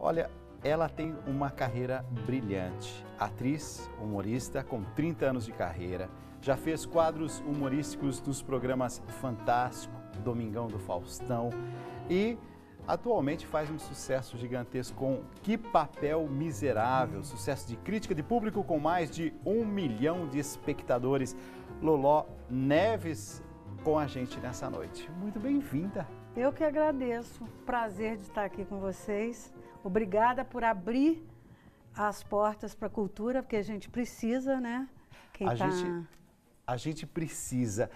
Olha, ela tem uma carreira brilhante. Atriz, humorista, com 30 anos de carreira. Já fez quadros humorísticos dos programas Fantástico, Domingão do Faustão e atualmente faz um sucesso gigantesco com Que Papel Miserável, sucesso de crítica de público com mais de 1 milhão de espectadores. Loló Neves com a gente nessa noite. Muito bem-vinda. Eu que agradeço, prazer de estar aqui com vocês. Obrigada por abrir as portas para a cultura, porque a gente precisa, né? A gente precisa.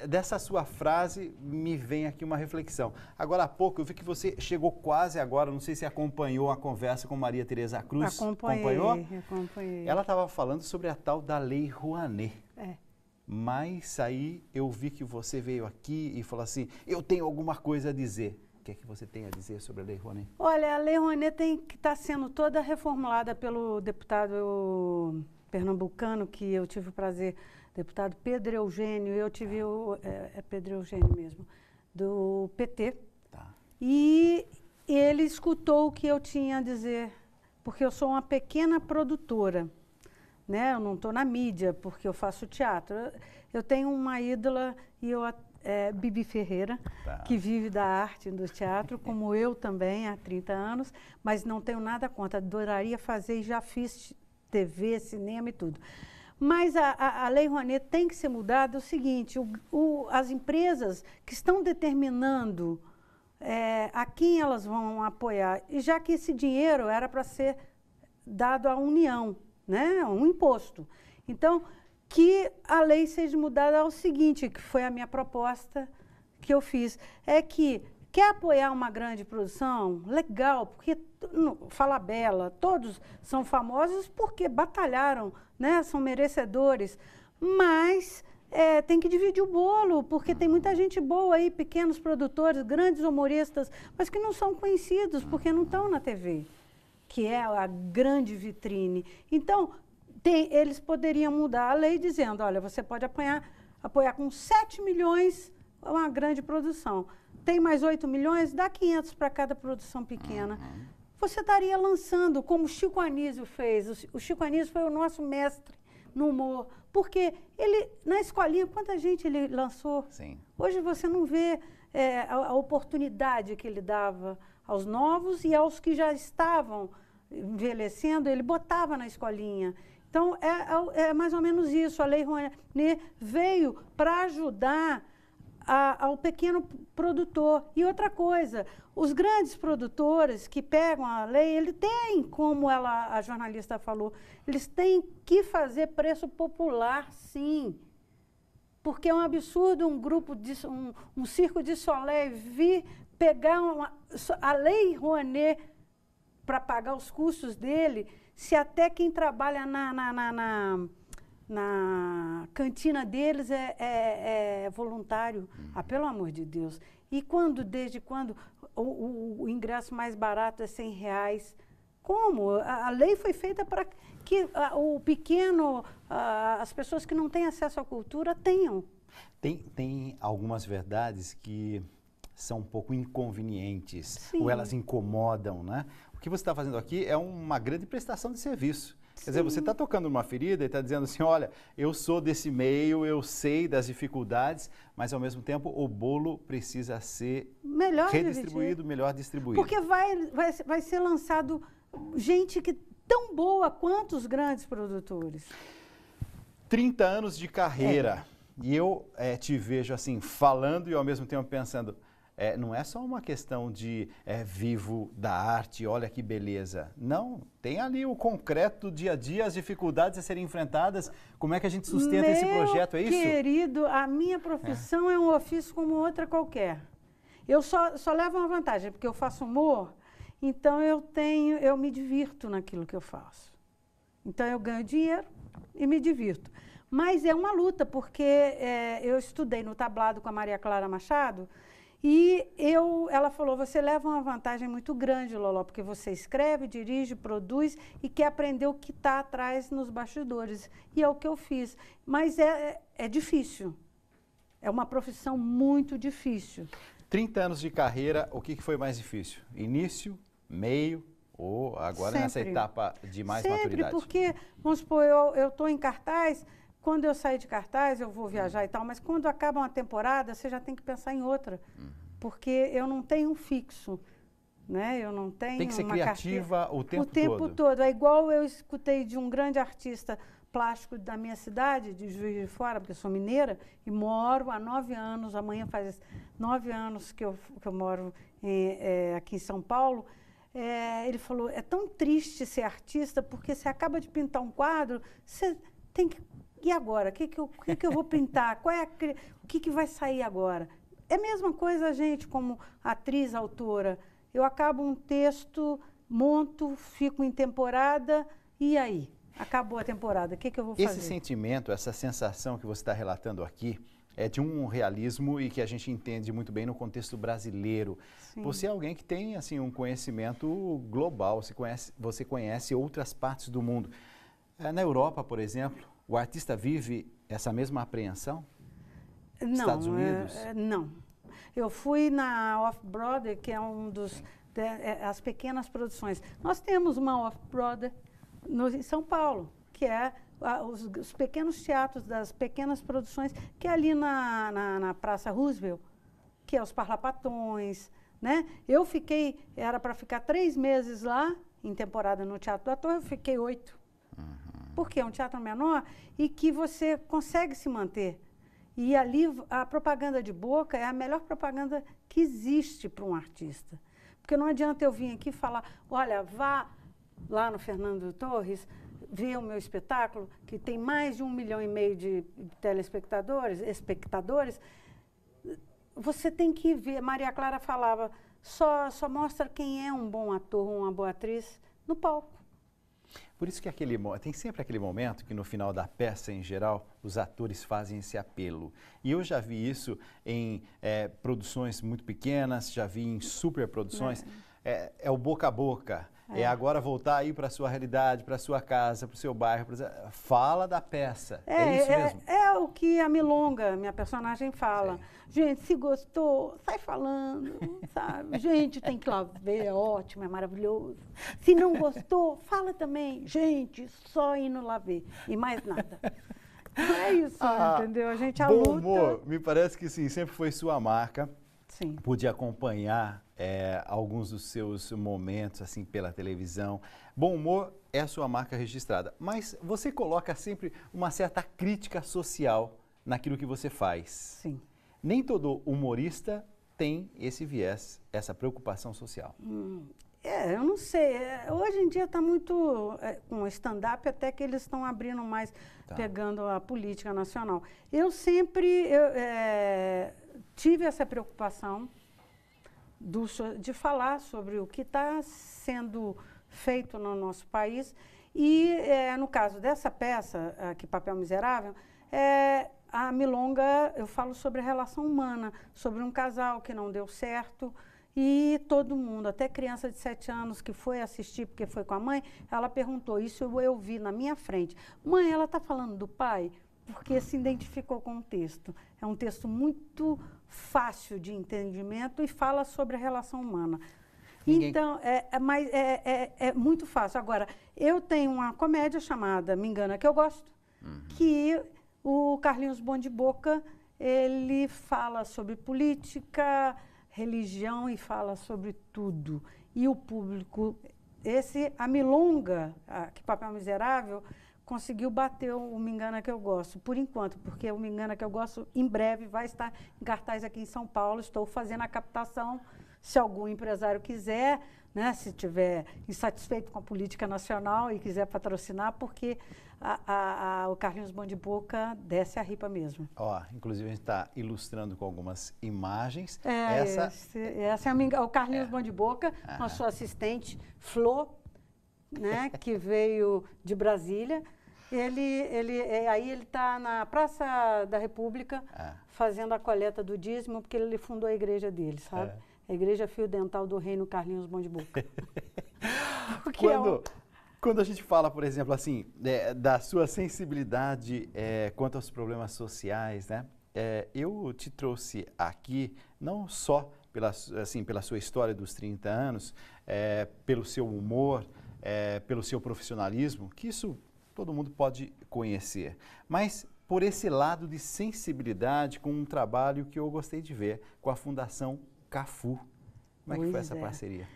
Dessa sua frase me vem aqui uma reflexão. Agora há pouco eu vi que você chegou quase agora, não sei se acompanhou a conversa com Maria Tereza Cruz. Acompanhei. Ela estava falando sobre a tal da Lei Rouanet. É. Mas aí eu vi que você veio aqui e falou assim, eu tenho alguma coisa a dizer. O que é que você tem a dizer sobre a Lei Rouanet? Olha, a Lei Rouanet tem que estar sendo toda reformulada pelo deputado pernambucano, que eu tive o prazer, deputado Pedro Eugênio, eu tive é Pedro Eugênio mesmo, do PT. Tá. E ele escutou o que eu tinha a dizer, porque eu sou uma pequena produtora, né? Eu não estou na mídia, porque eu faço teatro. Eu tenho uma ídola, Bibi Ferreira, tá, que vive da arte e do teatro, como eu também, há 30 anos, mas não tenho nada contra, adoraria fazer e já fiz TV, cinema e tudo. Mas a Lei Rouanet tem que ser mudada. É o seguinte, as empresas que estão determinando a quem elas vão apoiar, e já que esse dinheiro era para ser dado à União, né, um imposto. Então, que a lei seja mudada ao seguinte, que foi a minha proposta que eu fiz, é que quer apoiar uma grande produção? Legal, porque Falabella, todos são famosos porque batalharam, né? São merecedores, mas tem que dividir o bolo, porque tem muita gente boa aí, pequenos produtores, grandes humoristas, mas que não são conhecidos porque não estão na TV, que é a grande vitrine. Então, eles poderiam mudar a lei dizendo, olha, você pode apoiar com 7 milhões uma grande produção. Tem mais 8 milhões, dá 500 para cada produção pequena. Você estaria lançando, como o Chico Anísio fez. O Chico Anísio foi o nosso mestre no humor, porque ele, na escolinha, quanta gente ele lançou? Sim. Hoje você não vê a oportunidade que ele dava aos novos e aos que já estavam envelhecendo, ele botava na escolinha. Então, é mais ou menos isso. A Lei Rouanet veio para ajudar ao pequeno produtor. E outra coisa, os grandes produtores que pegam a lei, eles têm, como a jornalista falou, eles têm que fazer preço popular, sim. Porque é um absurdo um grupo, um circo de Soleil vir pegar a Lei Rouanet para pagar os custos dele, se até quem trabalha na cantina deles é voluntário. Pelo amor de Deus. E desde quando o ingresso mais barato é R$100? Como? A lei foi feita para que o pequeno, as pessoas que não têm acesso à cultura tenham. Tem algumas verdades que são um pouco inconvenientes, sim, ou elas incomodam, né? O que você está fazendo aqui é uma grande prestação de serviço. Sim. Quer dizer, você está tocando uma ferida e está dizendo assim, olha, eu sou desse meio, eu sei das dificuldades, mas ao mesmo tempo o bolo precisa ser redistribuído, melhor distribuído. Porque vai ser lançado gente que tão boa quanto os grandes produtores. 30 anos de carreira. E eu te vejo assim, falando e ao mesmo tempo pensando, não é só uma questão de vivo da arte, olha que beleza. Não, tem ali o concreto do dia a dia, as dificuldades a serem enfrentadas. Como é que a gente sustenta esse projeto, é isso? Querido, a minha profissão é um ofício como outra qualquer. Eu só levo uma vantagem, porque eu faço humor, então eu me divirto naquilo que eu faço. Então eu ganho dinheiro e me divirto. Mas é uma luta, porque eu estudei no tablado com a Maria Clara Machado e ela falou, você leva uma vantagem muito grande, Loló, porque você escreve, dirige, produz e quer aprender o que está atrás nos bastidores. E é o que eu fiz. Mas é difícil. É uma profissão muito difícil. 30 anos de carreira, o que foi mais difícil? Início, meio ou agora Sempre. nessa etapa de mais Sempre, maturidade? porque, vamos supor, eu estou em cartaz, quando eu sair de cartaz eu vou viajar e tal, mas quando acaba uma temporada, você já tem que pensar em outra, porque eu não tenho um fixo, né? Eu não tenho Tem que ser uma criativa o tempo todo. O tempo todo. É igual eu escutei de um grande artista plástico da minha cidade, de Juiz de Fora, porque eu sou mineira, e moro há 9 anos, amanhã faz 9 anos que eu moro aqui em São Paulo. Ele falou, é tão triste ser artista, porque você acaba de pintar um quadro, você tem que... E agora? O que eu vou pintar? O que vai sair agora? É a mesma coisa a gente, como atriz, autora. Eu acabo um texto, monto, fico em temporada, e aí? Acabou a temporada, o que eu vou fazer? Esse sentimento, essa sensação que você está relatando aqui, é de um realismo e que a gente entende muito bem no contexto brasileiro. Sim. Você é alguém que tem assim, um conhecimento global, você conhece outras partes do mundo. Na Europa, por exemplo, o artista vive essa mesma apreensão? Não, Estados Unidos? Não. Eu fui na Off-Broadway, que é as pequenas produções. Nós temos uma Off-Broadway em São Paulo, que é os pequenos teatros das pequenas produções, que é ali na Praça Roosevelt, que é os Parlapatões, né? Era para ficar 3 meses lá, em temporada no Teatro do Ator, eu fiquei 8. Porque é um teatro menor e que você consegue se manter. E ali a propaganda de boca é a melhor propaganda que existe para um artista. Porque não adianta eu vir aqui e falar, olha, vá lá no Fernando Torres, ver o meu espetáculo, que tem mais de 1,5 milhão de telespectadores, espectadores. Você tem que ver, Maria Clara falava, só mostra quem é um bom ator ou uma boa atriz no palco. Por isso que tem sempre aquele momento que no final da peça, em geral, os atores fazem esse apelo. E eu já vi isso em produções muito pequenas, já vi em superproduções. É o boca a boca. É agora voltar aí para a sua realidade, para a sua casa, para o seu bairro. Fala da peça. É isso mesmo? É o que a Milonga, minha personagem, fala. Sim. Gente, se gostou, sai falando, sabe? Gente, tem que ir lá ver, é ótimo, é maravilhoso. Se não gostou, fala também. Gente, só indo lá ver. E mais nada. Não é isso, entendeu? A gente luta. Bom humor, me parece que sim, sempre foi sua marca. Sim. Pude acompanhar alguns dos seus momentos assim pela televisão. Bom humor é a sua marca registrada, mas você coloca sempre uma certa crítica social naquilo que você faz. Sim. Nem todo humorista tem esse viés, essa preocupação social. Eu não sei. Hoje em dia está muito com o stand-up, até que eles estão abrindo mais, pegando a política nacional. Eu sempre tive essa preocupação de falar sobre o que está sendo feito no nosso país. E, no caso dessa peça, aqui, Papel Miserável, a Milonga, eu falo sobre a relação humana, sobre um casal que não deu certo. E todo mundo, até criança de 7 anos que foi assistir porque foi com a mãe, ela perguntou, isso eu vi na minha frente. Mãe, ela está falando do pai? Porque se identificou com o texto. É um texto muito fácil de entendimento e fala sobre a relação humana. Então, é muito fácil. Agora, eu tenho uma comédia chamada Me Engana Que Eu Gosto, que o Carlinhos Bom de Boca, ele fala sobre política, religião e fala sobre tudo. E o público, a Milonga, que Papel Miserável, conseguiu bater o Me Engana Que Eu Gosto, por enquanto, porque o Me Engana Que Eu Gosto, em breve, vai estar em cartaz aqui em São Paulo. Estou fazendo a captação, se algum empresário quiser, né, se estiver insatisfeito com a política nacional e quiser patrocinar, porque o Carlinhos Bom de Boca desce a ripa mesmo. Inclusive a gente está ilustrando com algumas imagens. Essa é o Carlinhos Bom de Boca, com a sua assistente, Flor, né, que veio de Brasília. Aí ele está na Praça da República fazendo a coleta do dízimo, porque ele fundou a igreja dele, sabe? A Igreja Fio Dental do Reino Carlinhos Bom de Boca. Quando a gente fala, por exemplo, assim, da sua sensibilidade quanto aos problemas sociais, né? Eu te trouxe aqui não só pela sua história dos 30 anos, pelo seu humor, pelo seu profissionalismo, que isso todo mundo pode conhecer. Mas por esse lado de sensibilidade com um trabalho que eu gostei de ver com a Fundação CAFU. Como é que foi essa parceria?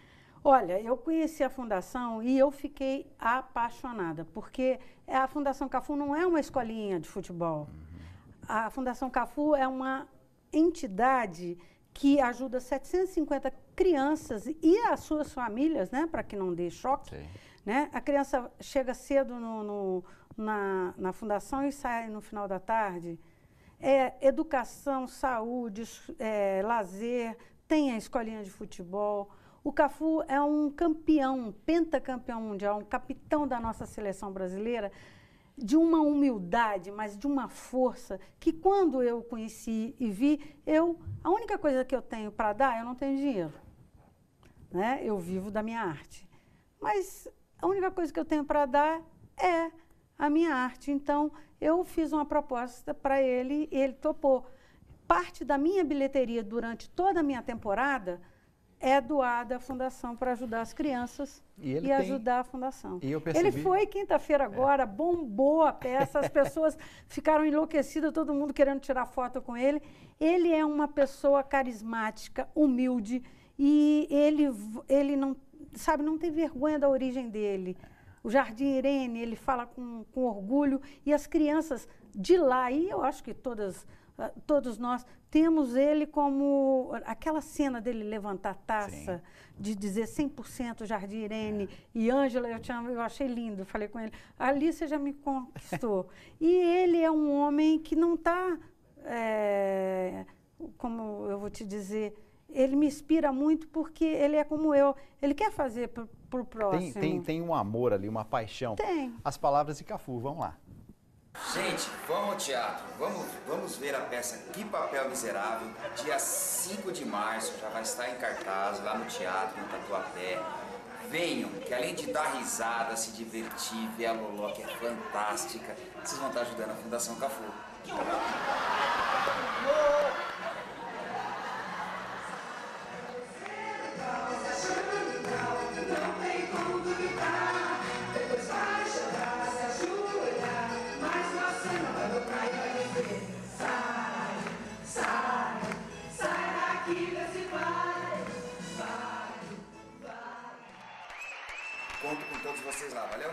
Olha, eu conheci a Fundação e eu fiquei apaixonada, porque a Fundação CAFU não é uma escolinha de futebol. A Fundação CAFU é uma entidade que ajuda 750 crianças e as suas famílias, né, para que não dê choque. Né? A criança chega cedo na fundação e sai no final da tarde. Educação, saúde, lazer, tem a escolinha de futebol. O CAFU é um campeão, um pentacampeão mundial, um capitão da nossa seleção brasileira, de uma humildade, mas de uma força, que quando eu conheci e vi, a única coisa que eu tenho para dar, eu não tenho dinheiro. Né? Eu vivo da minha arte. Mas a única coisa que eu tenho para dar é a minha arte. Então, eu fiz uma proposta para ele e ele topou. Parte da minha bilheteria durante toda a minha temporada é doada à Fundação para ajudar as crianças e ajudar a Fundação. Ele foi quinta-feira agora, bombou a peça, as pessoas ficaram enlouquecidas, todo mundo querendo tirar foto com ele. Ele é uma pessoa carismática, humilde, e ele não, sabe, não tem vergonha da origem dele. O Jardim Irene, ele fala com orgulho, e as crianças de lá, e eu acho que todos nós temos ele como aquela cena dele levantar a taça, sim, de dizer 100% Jardim Irene, e Ângela, eu te amo, eu achei lindo, falei com ele, ali você já me conquistou. E ele é um homem que não está, como eu vou te dizer, ele me inspira muito porque ele é como eu, ele quer fazer para o próximo. Tem um amor ali, uma paixão. Tem. As palavras de CAFU, vamos lá. Gente, vamos ao teatro, vamos ver a peça Que Papel Miserável, dia 5 de março, já vai estar em cartaz lá no teatro, no Tatuapé. Venham, que além de dar risada, se divertir, ver a Loló, que é fantástica, vocês vão estar ajudando a Fundação CAFU. Conto com todos vocês lá, valeu?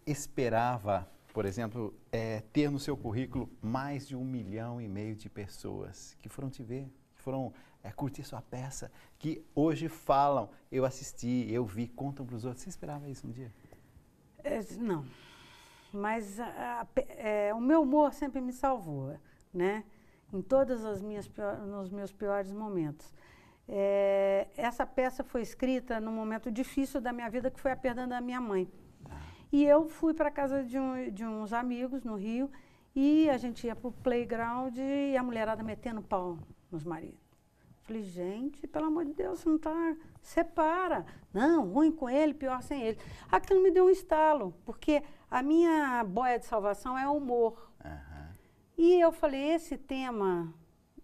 Esperava, por exemplo, ter no seu currículo mais de 1,5 milhão de pessoas que foram te ver, que foram curtir sua peça, que hoje falam, eu assisti, eu vi, contam para os outros. Você esperava isso um dia? Não, mas o meu humor sempre me salvou, né? Em todas nos meus piores momentos. Essa peça foi escrita num momento difícil da minha vida, que foi a perda da minha mãe. E eu fui para a casa de uns amigos no Rio, e a gente ia para o playground e a mulherada metendo pau nos maridos. Falei, gente, pelo amor de Deus, você não está... Separa. Não, ruim com ele, pior sem ele. Aquilo me deu um estalo, porque a minha boia de salvação é o humor. E eu falei, esse tema,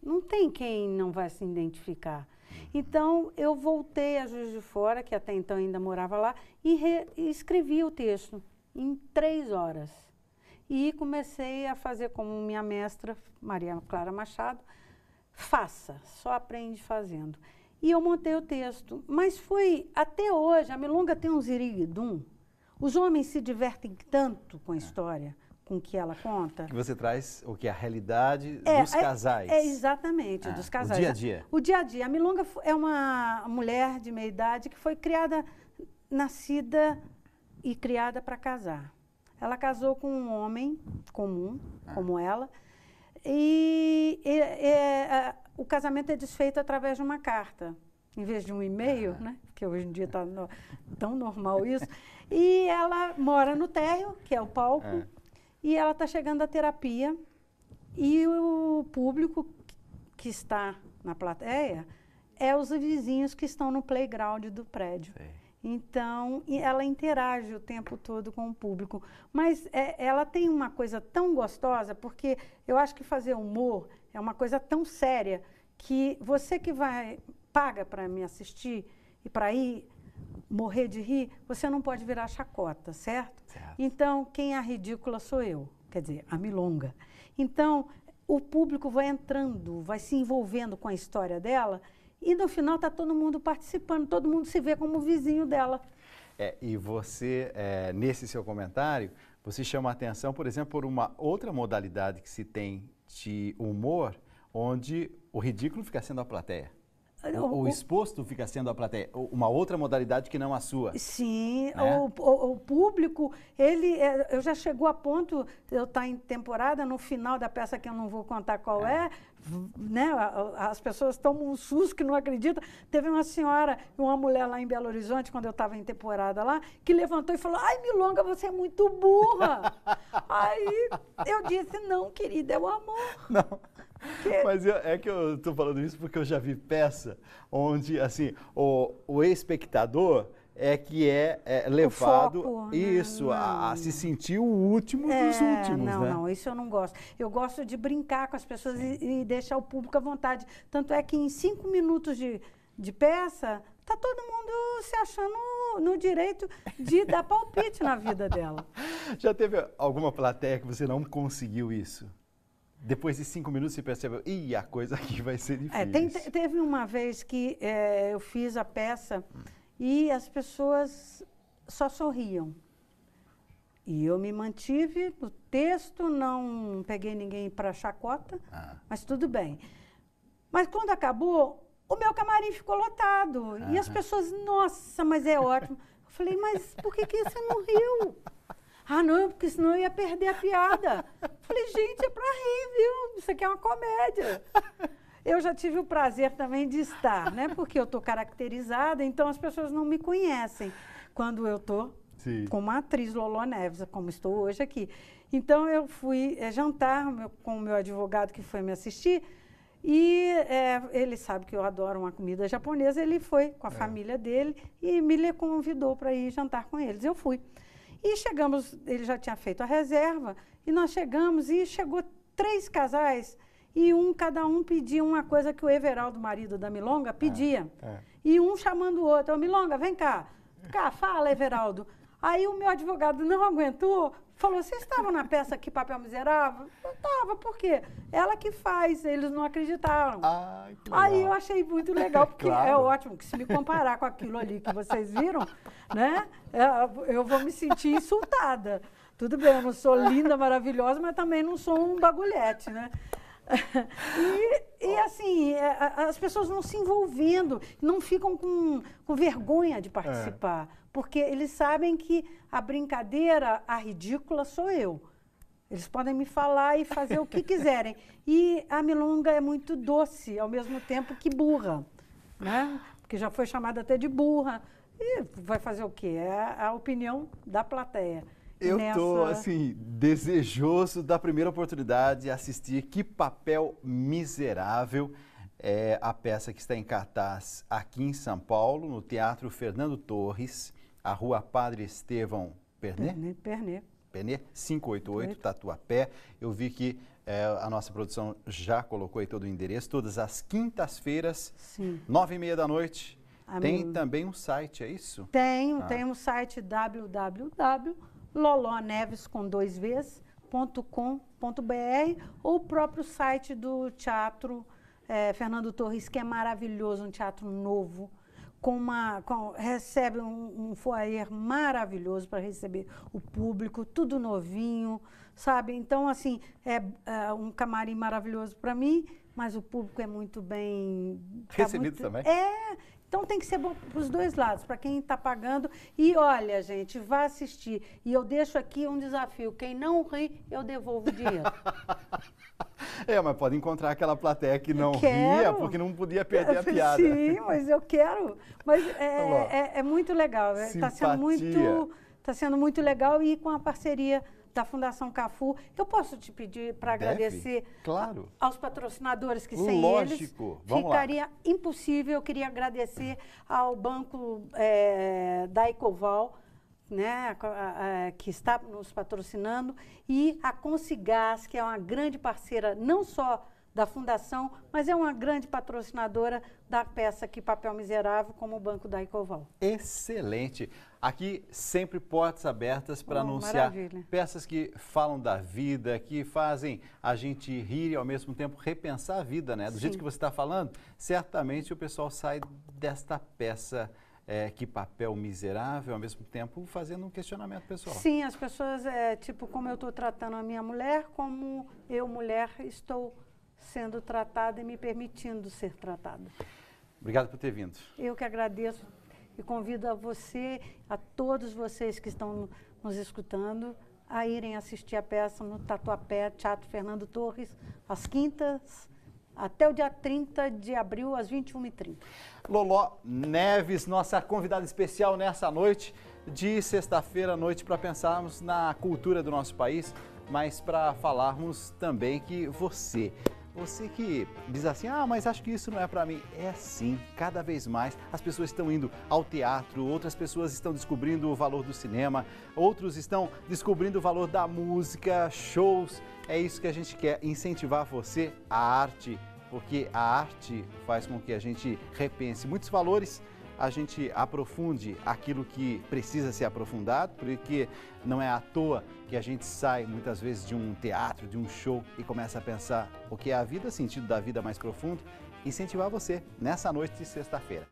não tem quem não vai se identificar. Então, eu voltei a Juiz de Fora, que até então ainda morava lá, e escrevi o texto em 3 horas. E comecei a fazer como minha mestra, Maria Clara Machado, faça, só aprende fazendo. E eu montei o texto. Mas foi, até hoje, a Milonga tem um ziriguidum. Os homens se divertem tanto com a história, com o que ela conta. Que você traz o que? A realidade dos casais. Exatamente, dos casais. O dia a dia. O dia a dia. A Milonga é uma mulher de meia idade que foi nascida e criada para casar. Ela casou com um homem comum, como ela, e o casamento é desfeito através de uma carta, em vez de um e-mail, né? Porque hoje em dia está tão normal isso. E ela mora no térreo, que é o palco, e ela está chegando à terapia, e o público que está na plateia é os vizinhos que estão no playground do prédio. Sim. Então, ela interage o tempo todo com o público. Mas ela tem uma coisa tão gostosa, porque eu acho que fazer humor é uma coisa tão séria, que você que paga para me assistir e para ir morrer de rir, você não pode virar chacota, certo? Então, quem é a ridícula sou eu, quer dizer, a Milonga. Então, o público vai entrando, vai se envolvendo com a história dela e no final está todo mundo participando, todo mundo se vê como vizinho dela. E você, nesse seu comentário, você chama a atenção, por exemplo, por uma outra modalidade que se tem de humor, onde o ridículo fica sendo a plateia. O exposto fica sendo a plateia, uma outra modalidade que não a sua. Sim, né? o público, eu já chegou a ponto, eu estar em temporada, no final da peça que eu não vou contar qual é, né, as pessoas tomam um susto que não acreditam. Teve uma senhora, uma mulher lá em Belo Horizonte, quando eu estava em temporada lá, que levantou e falou, ai, Milonga, você é muito burra. Aí eu disse, não, querida, é o amor. Não. Mas é que eu estou falando isso porque eu já vi peça onde, assim, o espectador é que é levado foco, isso, a se sentir o último dos últimos, não, né? Não, isso eu não gosto. Eu gosto de brincar com as pessoas e deixar o público à vontade. Tanto é que em 5 minutos de peça, tá todo mundo se achando no direito de dar palpite na vida dela. Já teve alguma plateia que você não conseguiu isso? Depois de 5 minutos você percebeu, ih, a coisa aqui vai ser difícil. Teve uma vez que eu fiz a peça e as pessoas só sorriam. E eu me mantive no texto, não peguei ninguém para chacota, mas tudo bem. Mas quando acabou, o meu camarim ficou lotado. E as pessoas, nossa, mas é ótimo. Eu falei, mas por que você não riu? Ah, não, porque senão eu ia perder a piada. Falei, gente, é pra rir, viu? Isso aqui é uma comédia. Eu já tive o prazer também de estar, né? Porque eu tô caracterizada, então as pessoas não me conhecem quando eu tô como atriz Loló Neves, como estou hoje aqui. Então, eu fui jantar com o meu advogado que foi me assistir e ele sabe que eu adoro uma comida japonesa, ele foi com a família dele e me convidou para ir jantar com eles. Eu fui. E chegamos, ele já tinha feito a reserva, e nós chegamos e chegou 3 casais, e cada um pedia uma coisa que o Everaldo, marido da Milonga, pedia. E um chamando o outro, Milonga, vem cá. Cá, fala, Everaldo. Aí o meu advogado não aguentou, falou, vocês estavam na peça Que Papel Miserável? Eu estava, por quê? Ela que faz, eles não acreditaram. Que legal. Aí eu achei muito legal, porque é ótimo, que se me comparar com aquilo ali que vocês viram, né, eu vou me sentir insultada. Tudo bem, eu não sou linda, maravilhosa, mas também não sou um bagulhete, né? Assim, as pessoas vão se envolvendo, não ficam com vergonha de participar, porque eles sabem que a brincadeira, a ridícula, sou eu. Eles podem me falar e fazer o que quiserem. E a Milonga é muito doce, ao mesmo tempo que burra, né? Porque já foi chamada até de burra. E vai fazer o quê? É a opinião da plateia. Eu estou, assim, desejoso da primeira oportunidade de assistir Que Papel Miserável, a peça que está em cartaz aqui em São Paulo, no Teatro Fernando Torres, a Rua Padre Estevão Pernet, 588, Tatuapé. Eu vi que a nossa produção já colocou aí todo o endereço, todas as quintas-feiras, 9h30 da noite. Tem também um site, é isso? Tem um site www.loloneves.com.br ou o próprio site do Teatro Fernando Torres, que é maravilhoso, um teatro novo, recebe um foyer maravilhoso para receber o público, tudo novinho, sabe? Então, assim, é um camarim maravilhoso para mim, mas o público é muito bem... Recebido também? Então tem que ser bom para os dois lados, para quem está pagando. E olha, gente, vá assistir. E eu deixo aqui um desafio. Quem não ri, eu devolvo o dinheiro. Mas pode encontrar aquela plateia que não ria, porque não podia perder a piada. Sim, mas eu quero. Mas é muito legal. Está sendo muito legal e com a parceria da Fundação Cafu. Eu posso te pedir para agradecer aos patrocinadores que sem eles ficaria impossível. Eu queria agradecer ao Banco da Ecoval, né, que está nos patrocinando, e a Consigás, que é uma grande parceira não só da Fundação, mas é uma grande patrocinadora da peça Que Papel Miserável, como o Banco da Ecoval. Excelente! Aqui sempre portas abertas para anunciar maravilha. Peças que falam da vida, que fazem a gente rir e ao mesmo tempo repensar a vida, né? Do Sim. jeito que você está falando, certamente o pessoal sai desta peça Que Papel Miserável, ao mesmo tempo fazendo um questionamento pessoal. Sim, as pessoas, tipo, como eu estou tratando a minha mulher, como eu, mulher, estou sendo tratada e me permitindo ser tratada. Obrigado por ter vindo. Eu que agradeço e convido a você, a todos vocês que estão nos escutando, a irem assistir a peça no Tatuapé, Teatro Fernando Torres, às quintas, até o dia 30 de abril, às 21h30. Loló Neves, nossa convidada especial nessa noite de sexta-feira à noite, para pensarmos na cultura do nosso país, mas para falarmos também que você que diz assim, mas acho que isso não é para mim. É sim, cada vez mais as pessoas estão indo ao teatro, outras pessoas estão descobrindo o valor do cinema, outros estão descobrindo o valor da música, shows. É isso que a gente quer, incentivar você, a arte, porque a arte faz com que a gente repense muitos valores, a gente aprofunde aquilo que precisa ser aprofundado, porque não é à toa que a gente sai muitas vezes de um teatro, de um show e começa a pensar o que é a vida, sentido da vida mais profundo. Incentivar você nessa noite de sexta-feira.